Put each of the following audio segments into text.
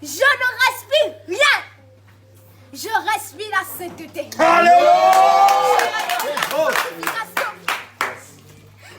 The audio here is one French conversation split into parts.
Je ne respire rien. Je respire la sainteté. Alléluia.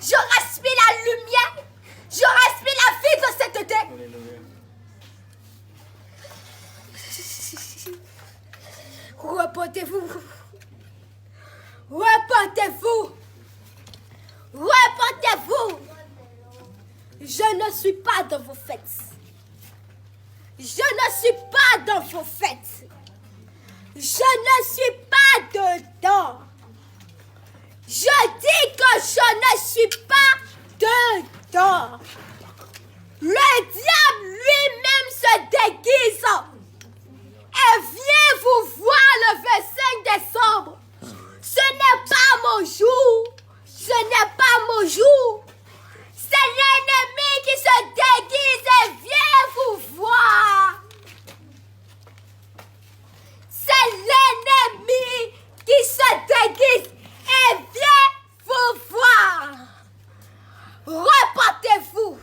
Je respire la lumière. Je respire la vie de sainteté. Repentez-vous. Repentez-vous. Repentez-vous. Je ne suis pas dans vos fêtes. Je ne suis pas dans vos fêtes. Je ne suis pas dedans. Je dis que je ne suis pas dedans. Le diable lui-même se déguise et vient vous voir le 25 décembre. Ce n'est pas mon jour. Ce n'est pas mon jour. C'est l'ennemi qui se déguise et vient vous voir. C'est l'ennemi qui se déguise et vient vous voir. Repentez-vous.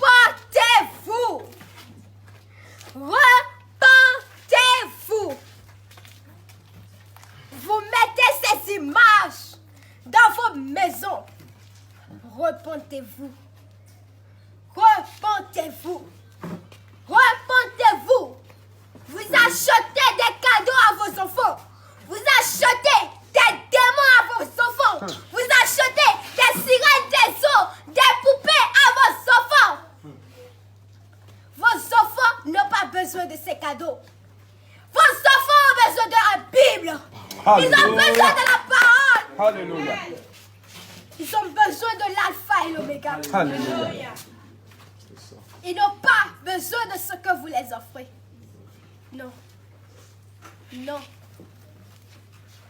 Repentez-vous. Repentez-vous. Vous mettez ces images dans vos maisons. Repentez-vous. Repentez-vous. Repentez-vous. Vous achetez des cadeaux à vos enfants. Vous achetez des démons à vos enfants. Vous achetez des sirènes, des eaux, des poupées à vos enfants. Vos enfants n'ont pas besoin de ces cadeaux. Vos enfants ont besoin de la Bible. Ils ont besoin de la parole. Alléluia. Ils ont besoin de l'alpha et l'oméga. Alléluia. Ils n'ont pas besoin de ce que vous les offrez. Non. Non.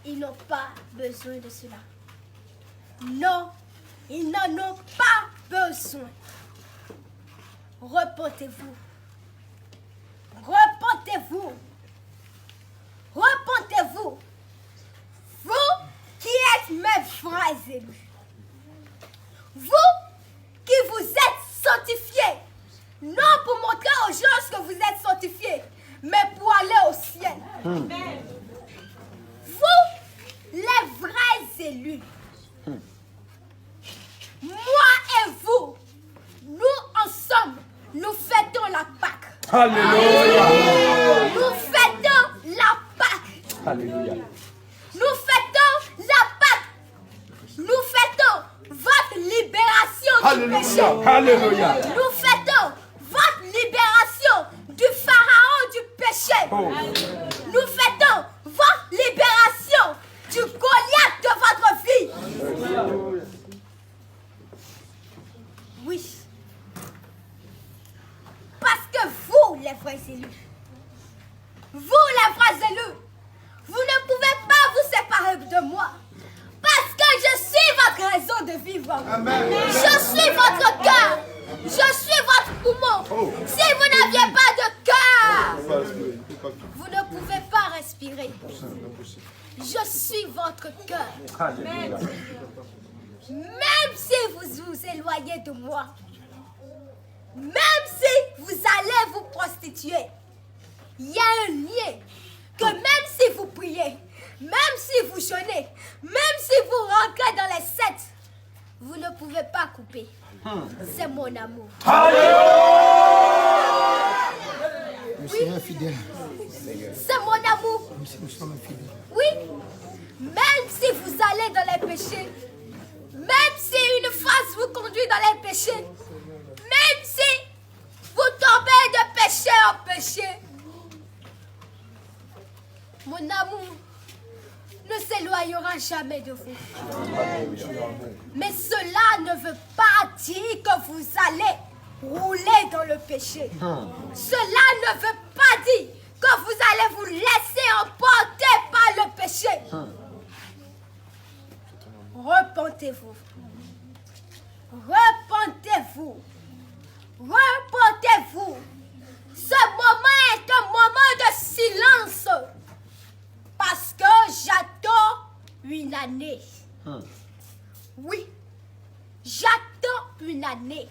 Ils n'ont pas besoin de cela. Non. Ils n'en ont pas besoin. Repentez-vous. Repentez-vous. Repentez-vous. Vous qui êtes mes frères élus. Vous qui vous êtes sanctifiés. Non pour montrer aux gens que vous êtes sanctifiés, mais pour aller au ciel. Vous, les vrais élus. Moi et vous, nous ensemble, nous fêtons la Pâque. Alléluia. Nous fêtons la Pâque. Alléluia. Nous fêtons la Pâque. Nous fêtons votre libération du péché. Alléluia. Alléluia. Nous fêtons votre libération du pharaon du péché. Nous fêtons votre libération du Goliath de votre vie. Oui. Parce que vous, les vrais élus, vous, les vrais élus, vous ne pouvez pas vous séparer de moi. Parce que je suis votre raison de vivre. Amen. Je suis votre cœur. Je suis votre poumon. Si vous n'aviez pas de cœur, vous ne pouvez pas respirer. Je suis votre cœur. Alléluia. Même si vous vous éloignez de moi, même si vous allez vous prostituer, il y a un lien que même si vous priez, même si vous jeûnez, même si vous rentrez dans les sectes, vous ne pouvez pas couper. C'est mon amour. Nous sommes fidèles. C'est mon amour. Nous sommes fidèles. Oui. Même si vous allez dans les péchés, même si une phase vous conduit dans les péchés, même si vous tombez de péché en péché, mon amour ne s'éloignera jamais de vous. Mais cela ne veut pas dire que vous allez rouler dans le péché. Cela ne veut pas dire que vous allez vous laisser emporter par le péché. Repentez-vous. Repentez-vous. Repentez-vous. Ce moment est un moment de silence. Parce que j'attends une année. Oui, j'attends une année.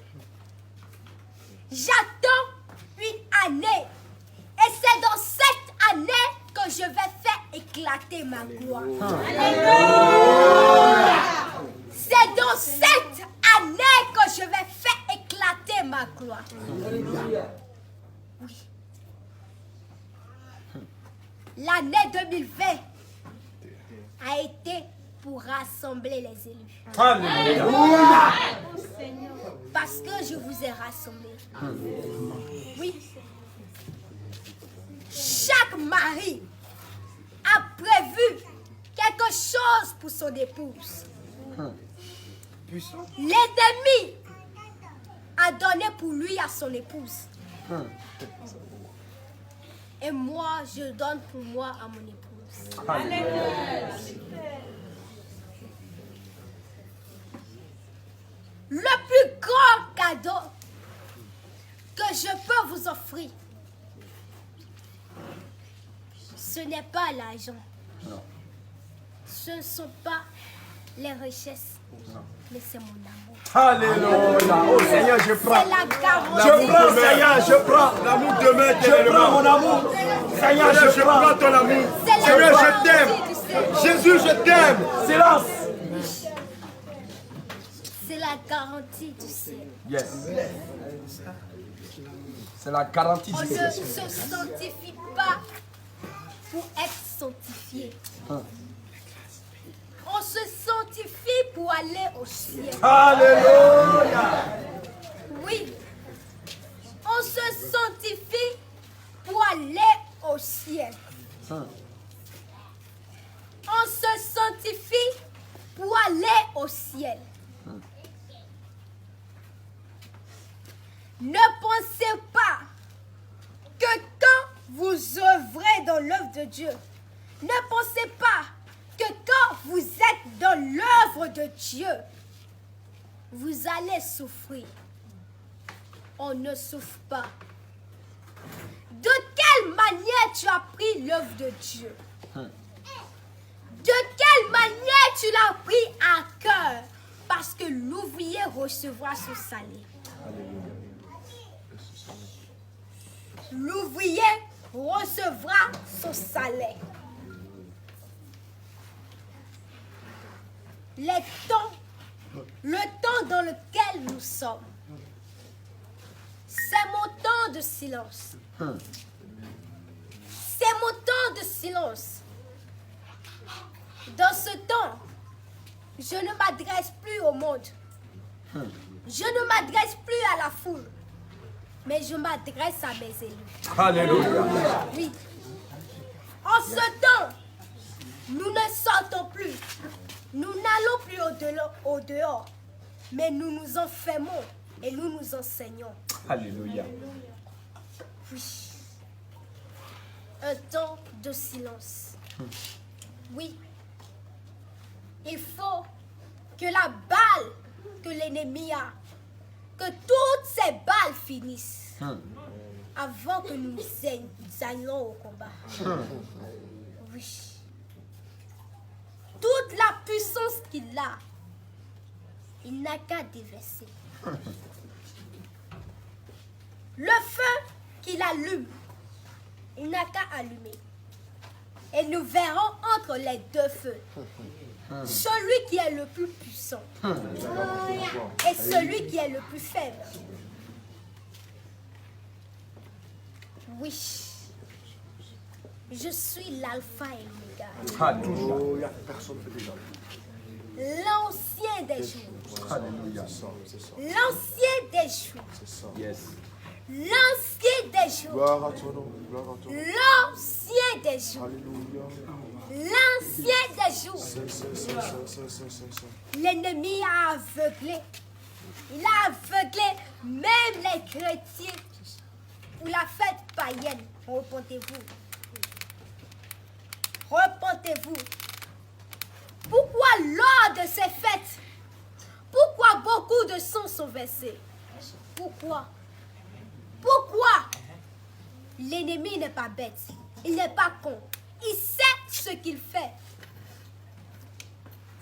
J'attends éclater ma gloire. C'est dans cette année que je vais faire éclater ma gloire. Oui. L'année 2020 a été pour rassembler les élus. Alléluia. Parce que je vous ai rassemblés. Oui. Chaque mari a prévu quelque chose pour son épouse. L'ennemi a donné pour lui à son épouse. Et moi, je donne pour moi à mon épouse. Le plus grand cadeau que je peux vous offrir, ce n'est pas l'argent. Ce ne sont pas les richesses, mais c'est mon amour. Alléluia. Oh Seigneur, je prends. C'est la garantie. Je prends, Seigneur, je prends. L'amour demain, je prends mon amour. Seigneur, je prends ton amour. C'est la Seigneur, je garantie t'aime. du ciel. Jésus, je t'aime. Silence. C'est la garantie du ciel. Yes. C'est la garantie On du ne ciel. se sanctifie pas pour être sanctifié. On se sanctifie pour aller au ciel. Alléluia. Oui. On se sanctifie pour aller au ciel. On se sanctifie pour aller au ciel. Ne pensez pas que quand vous œuvrez dans l'œuvre de Dieu, ne pensez pas que quand vous êtes dans l'œuvre de Dieu, vous allez souffrir. On ne souffre pas. De quelle manière tu as pris l'œuvre de Dieu? De quelle manière tu l'as pris à cœur? Parce que l'ouvrier recevra son salaire. L'ouvrier recevra son salaire. Le temps dans lequel nous sommes, c'est mon temps de silence. C'est mon temps de silence. Dans ce temps, je ne m'adresse plus au monde. Je ne m'adresse plus à la foule. Mais je m'adresse à mes élus. Alléluia. Oui. En ce temps, nous ne sortons plus. Nous n'allons plus au dehors. Mais nous nous enfermons et nous nous enseignons. Alléluia. Oui. Un temps de silence. Oui. Il faut que la balle que l'ennemi a, que toutes ces balles finissent avant que nous allions au combat. Oui. Toute la puissance qu'il a, il n'a qu'à déverser. Le feu qu'il allume, il n'a qu'à allumer. Et nous verrons entre les deux feux celui qui est le plus puissant et celui qui est le plus faible. Oui, je suis l'alpha et l'oméga, Alléluia. l'ancien des jours, Alléluia. l'ancien des jours, Yes. l'ancien des jours, Gloire à ton nom, gloire à ton nom. l'ancien des jours, Alléluia. l'ancien des jours. C'est. L'ennemi a aveuglé. Il a aveuglé même les chrétiens pour la fête païenne. Repentez-vous. Repentez-vous. Pourquoi lors de ces fêtes, pourquoi beaucoup de sang sont versés? Pourquoi? Pourquoi? L'ennemi n'est pas bête. Il n'est pas con. Il sait ce qu'il fait.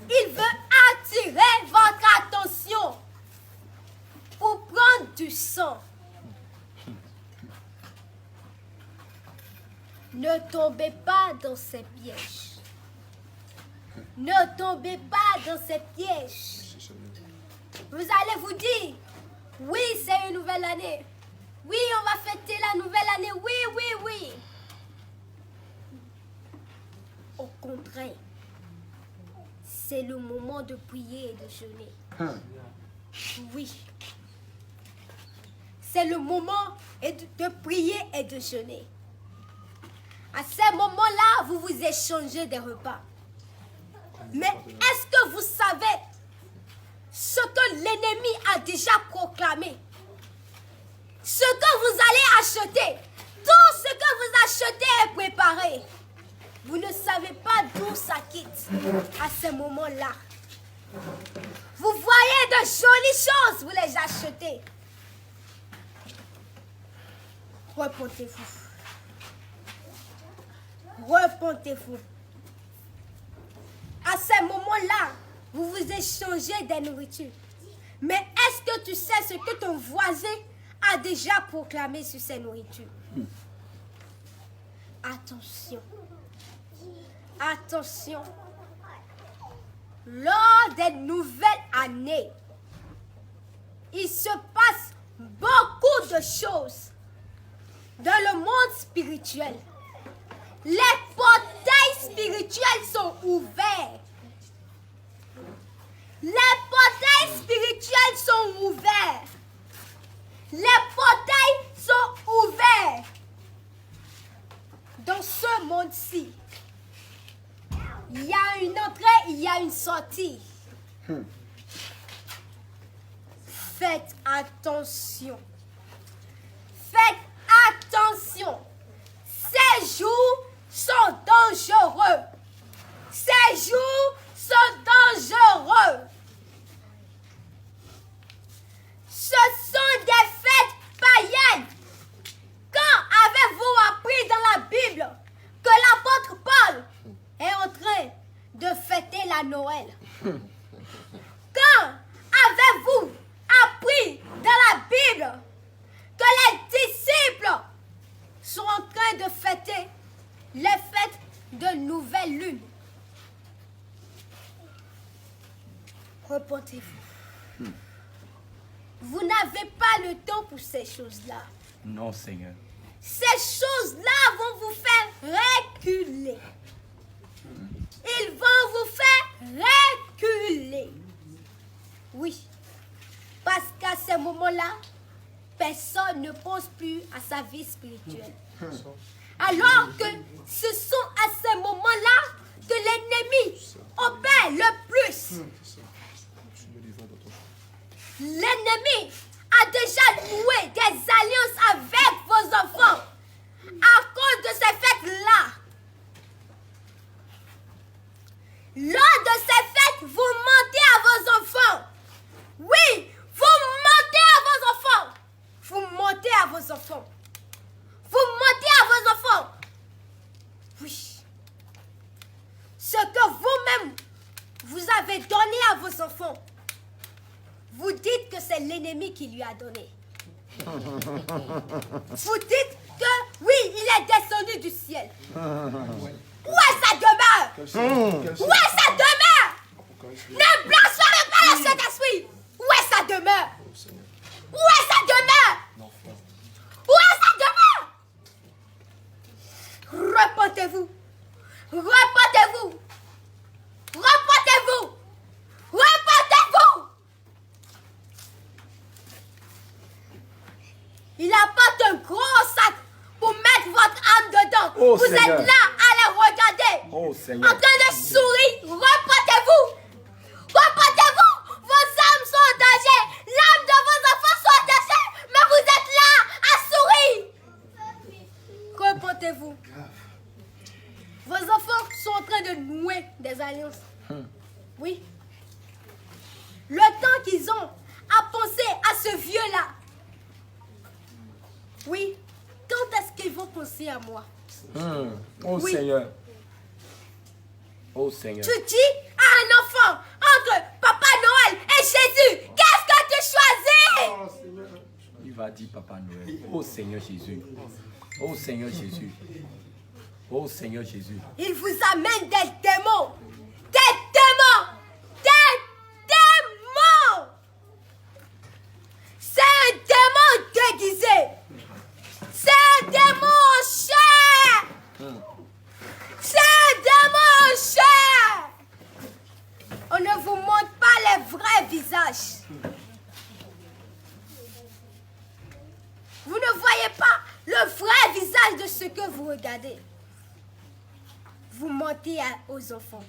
Il veut attirer votre attention pour prendre du sang. Ne tombez pas dans ces pièges. Ne tombez pas dans ces pièges. Vous allez vous dire, oui, c'est une nouvelle année. Oui, on va fêter la nouvelle année. Oui, oui, oui. Au contraire, c'est le moment de prier et de jeûner. Oui. C'est le moment de prier et de jeûner. À ce moment-là, vous vous échangez des repas. Mais est-ce que vous savez ce que l'ennemi a déjà proclamé? Ce que vous allez acheter, tout ce que vous achetez est préparé. Vous ne savez pas d'où ça quitte à ce moment-là. Vous voyez de jolies choses, vous les achetez. Repentez-vous. Repentez-vous. À ce moment-là, vous vous échangez des nourritures. Mais est-ce que tu sais ce que ton voisin a déjà proclamé sur ces nourritures? Attention. Attention. Lors des nouvelles années, il se passe beaucoup de choses dans le monde spirituel. Les portails spirituels sont ouverts. Les portails spirituels sont ouverts. Les portails sont ouverts. Dans ce monde-ci, il y a une entrée, il y a une sortie. Faites attention. Faites attention. Ces jours sont dangereux. Ces jours sont dangereux. Ce sont des fêtes païennes. Quand avez-vous appris dans la Bible que l'apôtre Paul est en train de fêter la Noël? Quand avez-vous appris dans la Bible que les disciples sont en train de fêter les fêtes de nouvelle lune? Repentez-vous. Vous n'avez pas le temps pour ces choses-là. Non, Seigneur. Ces choses-là vont vous faire reculer. Ils vont vous faire reculer. Oui. Parce qu'à ce moment-là, personne ne pense plus à sa vie spirituelle. Alors que ce sont à ce moment-là que l'ennemi opère le plus. L'ennemi a déjà noué des alliances avec vos enfants à cause de ces fêtes-là. Lors de ces fêtes, vous mentez à vos enfants. Oui, vous mentez à vos enfants. Vous mentez à vos enfants. Vous mentez à vos enfants. Oui. Ce que vous-même, vous avez donné à vos enfants, vous dites que c'est l'ennemi qui lui a donné. Vous dites que, oui, il est descendu du ciel. Où est sa demeure? Où est sa demeure? Ne blanchissez pas le Saint-Esprit. Où est sa demeure? Où est sa demeure? Où est sa demeure? Repentez-vous. Repentez-vous. Repentez-vous. Repentez-vous. Il apporte un gros sac pour mettre votre âme dedans. Oh, vous Seigneur. êtes là à les regarder. Oh, En Seigneur. train de sourire. Repentez-vous. Repentez-vous. Vos âmes sont en danger. L'âme de vos enfants sont en danger. Mais vous êtes là à sourire. Repentez-vous. Vos enfants sont en train de nouer des alliances. Oui. Le temps qu'ils ont à penser à ce vieux-là. Oui. Quand est-ce qu'ils vont penser à moi? Oh, Oui. Seigneur. Oh, Seigneur. Tu dis à un enfant entre Papa Noël et Jésus, qu'est-ce que tu choisis? Il va dire Papa Noël. Oh, Seigneur Jésus. Oh, Seigneur Jésus. Oh, Seigneur Jésus. Il vous amène des démons. Des vous regardez, vous mentez aux enfants.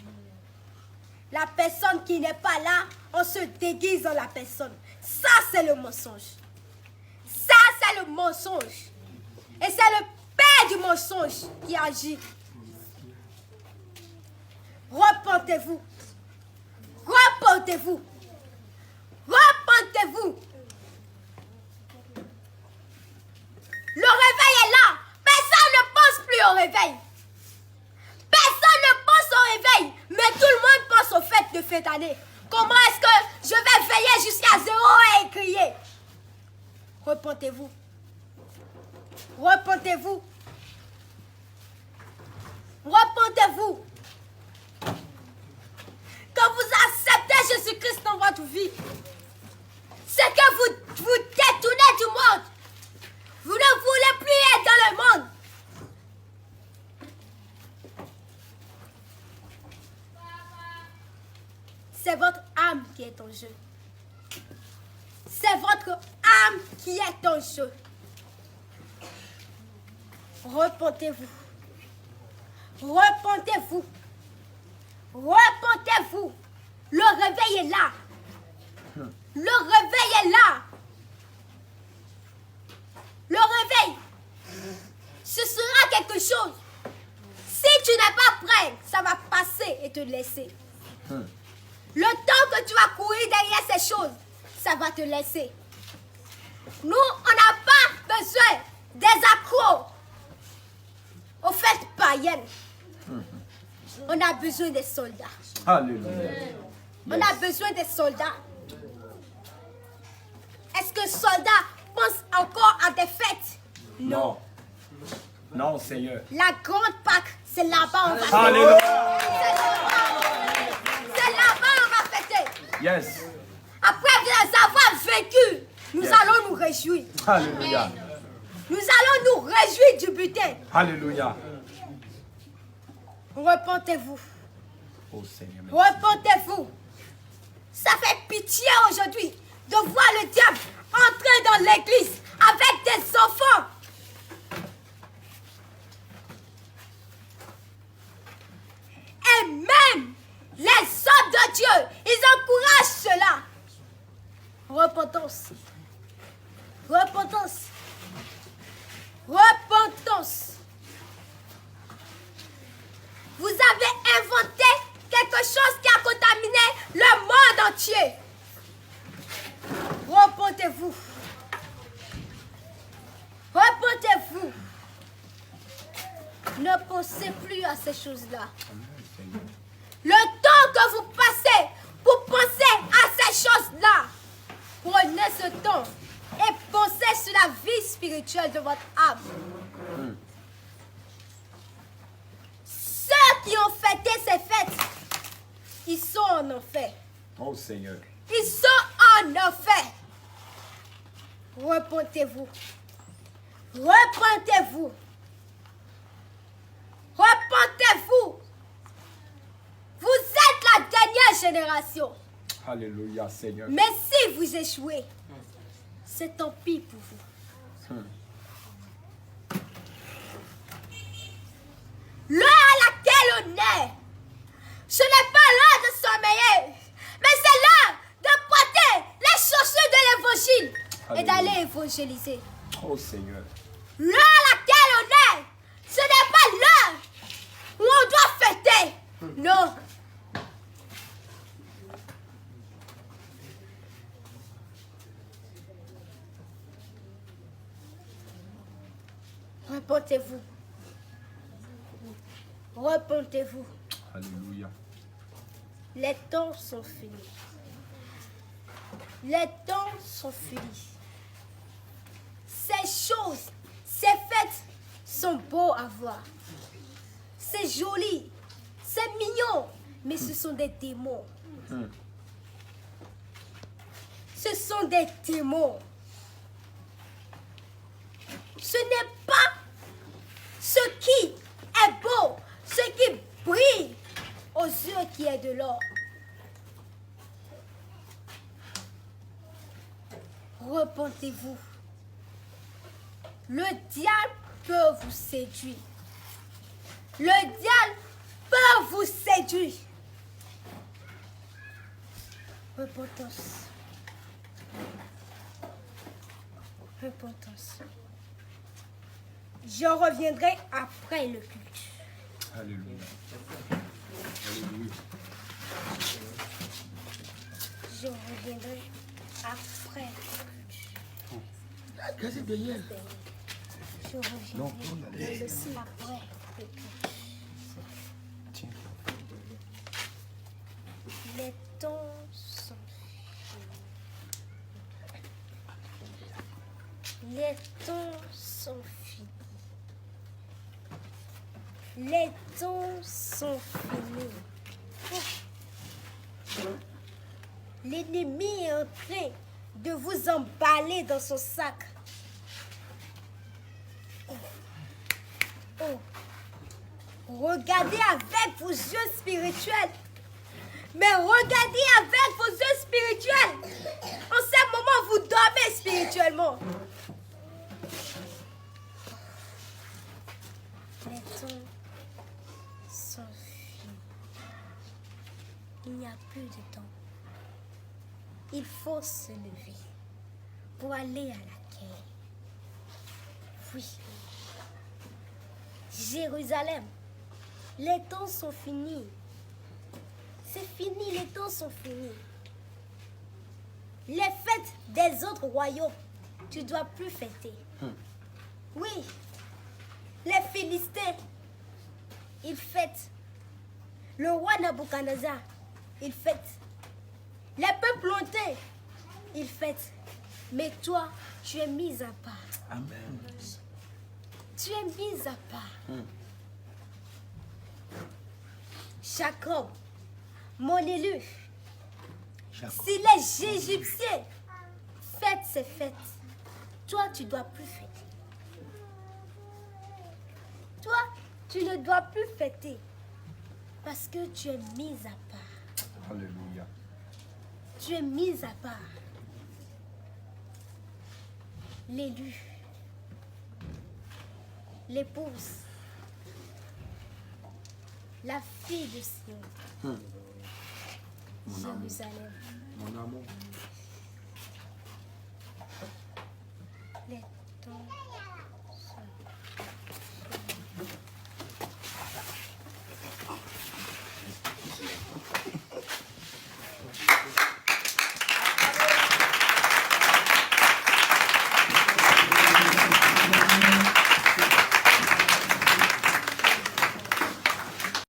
La personne qui n'est pas là, on se déguise dans la personne. Ça, c'est le mensonge. Ça, c'est le mensonge. Et c'est le père du mensonge qui agit. Repentez-vous. Repentez-vous. Repentez-vous. Le réveil est là. Personne ne pense plus au réveil. Personne ne pense au réveil. Mais tout le monde pense aux fêtes de fin d'année. Comment est-ce que je vais veiller jusqu'à 0 et crier? Repentez-vous. Repentez-vous. Repentez-vous. Quand vous acceptez Jésus-Christ dans votre vie, c'est que vous vous détournez du monde. Vous ne voulez plus être dans le monde. C'est votre âme qui est en jeu. C'est votre âme qui est en jeu. Repentez-vous. Repentez-vous. Repentez-vous. Le réveil est là. Le réveil est là. Le réveil, ce sera quelque chose. Si tu n'es pas prêt, ça va passer et te laisser. Le temps que tu vas courir derrière ces choses, ça va te laisser. Nous, on n'a pas besoin des accros aux fêtes païennes. On a besoin des soldats. Alléluia. On a besoin des soldats. Est-ce que soldats pensent encore à des fêtes? Non. Non, Seigneur. La grande Pâque, c'est là-bas on va fêter. Alléluia. C'est là-bas on va fêter. Yes. Après avoir vaincu, nous Yes. allons nous réjouir. Alléluia. Nous allons nous réjouir du butin. Alléluia. Repentez-vous. Oh Seigneur. Repentez-vous. Ça fait pitié aujourd'hui de voir le diable entrer dans l'église avec des enfants. Et même les hommes de Dieu, ils encouragent cela. Repentance. Repentance. Repentance. Vous avez inventé quelque chose qui a contaminé le monde entier. Repentez-vous. Repentez-vous. Ne pensez plus à ces choses-là. Le temps que vous passez pour penser à ces choses-là, prenez ce temps et pensez sur la vie spirituelle de votre âme. Ceux qui ont fêté ces fêtes, ils sont en enfer. Oh Seigneur. Ils sont en enfer. Repentez-vous. Repentez-vous. Repentez-vous. Vous êtes la dernière génération. Alléluia, Seigneur. Mais si vous échouez, c'est tant pis pour vous. L'heure à laquelle on est, ce n'est pas l'heure de sommeiller, mais c'est l'heure de porter les chaussures de l'évangile et d'aller évangéliser. Oh Seigneur. L'heure à laquelle on est, ce n'est pas l'heure où on doit fêter. Non. Repentez-vous. Repentez-vous. Alléluia. Les temps sont finis. Les temps sont finis. Ces choses, ces fêtes sont beaux à voir. C'est joli, c'est mignon, mais ce sont des démons. Ce sont des démons. Ce n'est pas ce qui est beau, ce qui brille aux yeux qui est de l'or. Repentez-vous. Le diable peut vous séduire. Le diable peut vous séduire. Repentance. Repentance. Je reviendrai après le culte. Alléluia. Je reviendrai après le culte. Qu'est-ce que c'est? Je reviendrai après le culte. Tiens. Les temps sont finis. Les temps sont finis. Les temps sont finis. L'ennemi est en train de vous emballer dans son sac. Oh. Regardez avec vos yeux spirituels. Mais regardez avec vos yeux spirituels. En ce moment, vous dormez spirituellement. Les temps sont finis. Il n'y a plus de temps. Il faut se lever pour aller à la guerre. Oui. Jérusalem, les temps sont finis. C'est fini, les temps sont finis. Les fêtes des autres royaumes, tu dois plus fêter. Oui. Les Philistins, ils fêtent. Le roi Nabuchodonosor, il fête. Les peuples lointains, ils fêtent. Mais toi, tu es mis à part. Amen. Tu es mis à part. Jacob, mon élu, si les Égyptiens fêtent ces fêtes, toi, tu ne dois plus fêter. Toi, tu ne dois plus fêter parce que tu es mis à part. Alléluia. Tu es mis à part. L'élu, l'épouse, la fille de Sion, Jérusalem. Mon amour. Les